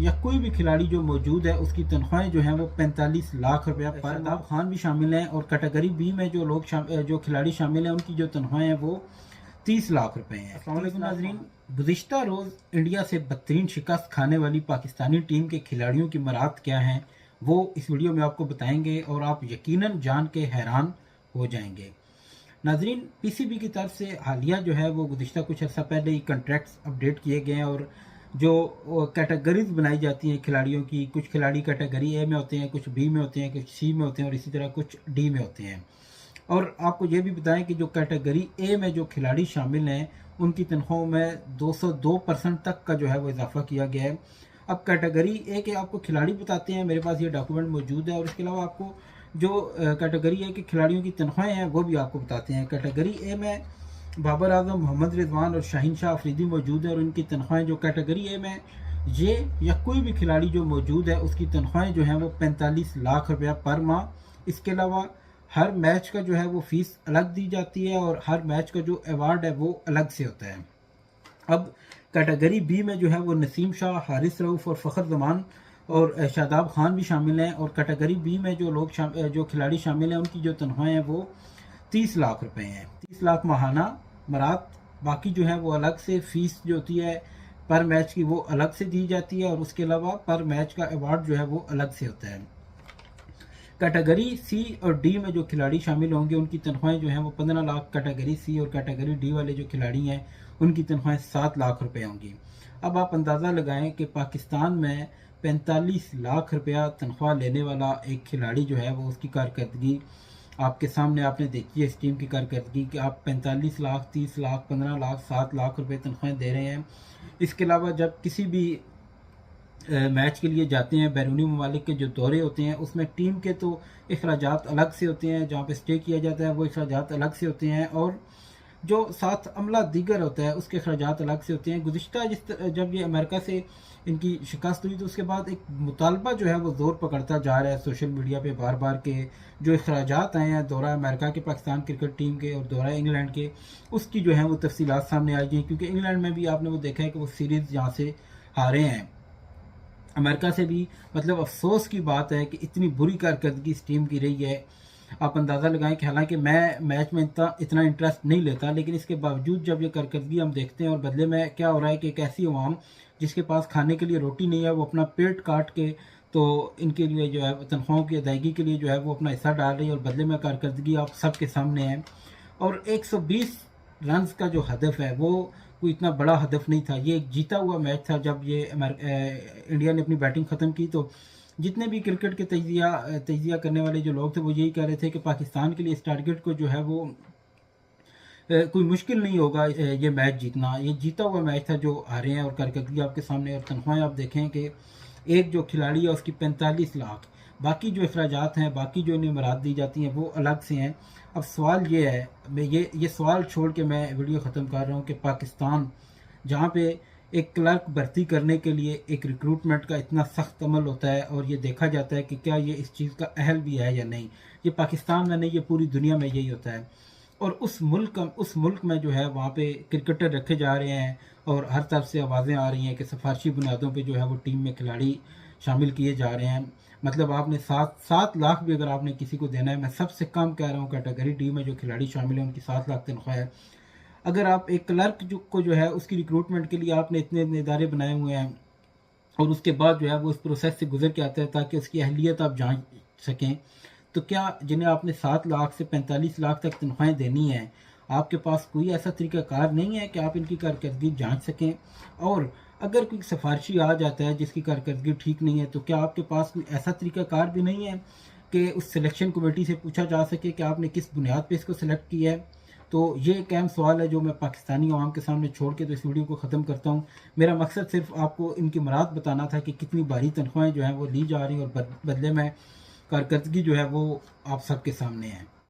या कोई भी खिलाड़ी जो मौजूद है उसकी तनख्वाहें जो हैं वो 45 लाख रुपया पर। शादाब खान भी शामिल हैं और कैटेगरी बी में जो खिलाड़ी शामिल हैं उनकी जो तनख्वाहें हैं वो 30 लाख रुपए हैं। अस्सलाम वालेकुम नाज़रीन, गुज़िश्ता रोज़ इंडिया से बदतरीन शिकस्त खाने वाली पाकिस्तानी टीम के खिलाड़ियों की मरात क्या हैं वो इस वीडियो में आपको बताएंगे और आप यकीनन जान के हैरान हो जाएंगे। नाज़रीन, पीसीबी की तरफ से हालिया जो है वो गुज़िश्ता कुछ अर्सा पहले ही कॉन्ट्रैक्ट्स अपडेट किए गए हैं और जो कैटेगरीज बनाई जाती हैं खिलाड़ियों की, कुछ खिलाड़ी कैटेगरी ए में होते हैं, कुछ बी में होते हैं, कुछ सी में होते हैं और इसी तरह कुछ डी में होते हैं। और आपको ये भी बताएं कि जो कैटेगरी ए में जो खिलाड़ी शामिल हैं उनकी तनख्वाहों में 202% तक का जो है वो इजाफा किया गया है। अब कैटेगरी ए के आपको खिलाड़ी बताते हैं, मेरे पास ये डॉक्यूमेंट मौजूद है और इसके अलावा आपको जो कैटेगरी ए के खिलाड़ियों की तनख्वाहें हैं वो भी आपको बताते हैं। कैटेगरी ए में बाबर आजम, मोहम्मद रिजवान और शाहीन शाह अफरीदी मौजूद है और उनकी तनख्वाहें जो कैटेगरी ए में ये या कोई भी खिलाड़ी जो मौजूद है उसकी तनख्वाहें जो हैं वो 45 लाख रुपया पर माह। इसके अलावा हर मैच का जो है वो फीस अलग दी जाती है और हर मैच का जो अवार्ड है वो अलग से होता है। अब कैटेगरी बी में जो है वो नसीम शाह, हारिस रऊफ़ और फ़खर जमान और शादाब खान भी शामिल हैं और कैटेगरी बी में जो खिलाड़ी शामिल हैं उनकी जो तनख्वाहें हैं वो 30 लाख रुपए हैं। 30 लाख माहाना मरात। बाकी जो है वो अलग से फ़ीस जो होती है पर मैच की वो अलग से दी जाती है और उसके अलावा पर मैच का अवार्ड जो है वो अलग से होता है। कैटेगरी सी और डी में जो खिलाड़ी शामिल होंगे उनकी तनख्वाहें जो हैं वो 15 लाख कैटेगरी सी और कैटेगरी डी वाले जो खिलाड़ी हैं उनकी तनख्वाहें 7 लाख रुपए होंगी। अब आप अंदाज़ा लगाएं कि पाकिस्तान में 45 लाख रुपया तनख्वाह लेने वाला एक खिलाड़ी जो है वो उसकी कारकर्दगी आपके सामने आपने देखी है। इस टीम की कारकर्दगी कि आप 45 लाख, 30 लाख, 15 लाख, 7 लाख रुपए तनख्वाहें दे रहे हैं। इसके अलावा जब किसी भी मैच के लिए जाते हैं, बैरूनी ममालिक के जो दौरे होते हैं उसमें टीम के तो अखराजात अलग से होते हैं, जहाँ पे स्टे किया जाता है वो अखराजात अलग से होते हैं और जो साथ अमला दीगर होता है उसके अखराजात अलग से होते हैं। गुज़िश्ता जब ये अमेरिका से इनकी शिकस्त हुई तो उसके बाद एक मुतालबा जो है वो ज़ोर पकड़ता जा रहा है सोशल मीडिया पे बार बार के जो अखराजात आए हैं दौरा अमेरिका के पाकिस्तान क्रिकेट टीम के और दौरा इंग्लैंड के, उसकी जो है वो तफसीलात सामने आई गई क्योंकि इंग्लैंड में भी आपने वो देखा है कि वो सीरीज़ यहाँ से हारे हैं। अमेरिका से भी मतलब अफसोस की बात है कि इतनी बुरी कारकर्दगी इस टीम की रही है। आप अंदाज़ा लगाएं कि हालांकि मैं मैच में इतना इंटरेस्ट नहीं लेता लेकिन इसके बावजूद जब ये कारकर्दगी हम देखते हैं और बदले में क्या हो रहा है कि एक ऐसी अवाम जिसके पास खाने के लिए रोटी नहीं है वो अपना पेट काट के तो इनके लिए जो है तनख्वाहों की अदायगी के लिए जो है वो अपना हिस्सा डाल रही है और बदले में कारकर्दगी आप सबके सामने है। और 120 रन का जो हदफ है वो कोई इतना बड़ा हदफ नहीं था, ये एक जीता हुआ मैच था। जब ये इंडिया ने अपनी बैटिंग ख़त्म की तो जितने भी क्रिकेट के तजिया करने वाले जो लोग थे वो यही कह रहे थे कि पाकिस्तान के लिए इस टारगेट को जो है वो कोई मुश्किल नहीं होगा ये मैच जीतना। ये जीता हुआ मैच था जो हारे हैं और कारकर्दगी आपके सामने और तनख्वाहें आप देखें कि एक जो खिलाड़ी है उसकी 45 लाख, बाकी जो अखराजात हैं, बाकी जो इन्हें मराद दी जाती हैं वो अलग से हैं। अब सवाल ये है, मैं ये सवाल छोड़ के मैं वीडियो ख़त्म कर रहा हूँ कि पाकिस्तान जहाँ पे एक क्लर्क भर्ती करने के लिए एक रिक्रूटमेंट का इतना सख्त अमल होता है और ये देखा जाता है कि क्या ये इस चीज़ का अहल भी है या नहीं। ये पाकिस्तान में नहीं, ये पूरी दुनिया में यही होता है। और उस मुल्क में जो है वहाँ पे क्रिकेटर रखे जा रहे हैं और हर तरफ से आवाज़ें आ रही हैं कि सिफारशी बुनियादों पे जो है वो टीम में खिलाड़ी शामिल किए जा रहे हैं। मतलब आपने 7 लाख भी अगर आपने किसी को देना है, मैं सबसे कम कह रहा हूँ कैटेगरी डी में जो खिलाड़ी शामिल हैं उनकी 7 लाख तनख्वाह है। अगर आप एक क्लर्क को जो है उसकी रिक्रूटमेंट के लिए आपने इतने इदारे बनाए हुए हैं और उसके बाद जो है वो इस प्रोसेस से गुजर के आता है ताकि उसकी अहलियत आप जांच सकें, तो क्या जिन्हें आपने 7 लाख से 45 लाख तक तनख्वाहें देनी है आपके पास कोई ऐसा तरीक़ाकार नहीं है कि आप इनकी कारकर्दगी जांच सकें? और अगर कोई सिफारशी आ जाता है जिसकी कारकर्दगी ठीक नहीं है तो क्या आपके पास कोई ऐसा तरीक़ाकार भी नहीं है कि उस सिलेक्शन कमेटी से पूछा जा सके कि आपने किस बुनियाद पर इसको सिलेक्ट किया है? तो ये एक अहम सवाल है जो मैं पाकिस्तानी अवाम के सामने छोड़ के तो इस वीडियो को ख़त्म करता हूँ। मेरा मकसद सिर्फ आपको इनकी मराद बताना था कि कितनी भारी तनख्वाहें जो हैं वो ली जा रही हैं और बदले में कारकर्दगी जो है वो आप सबके सामने है।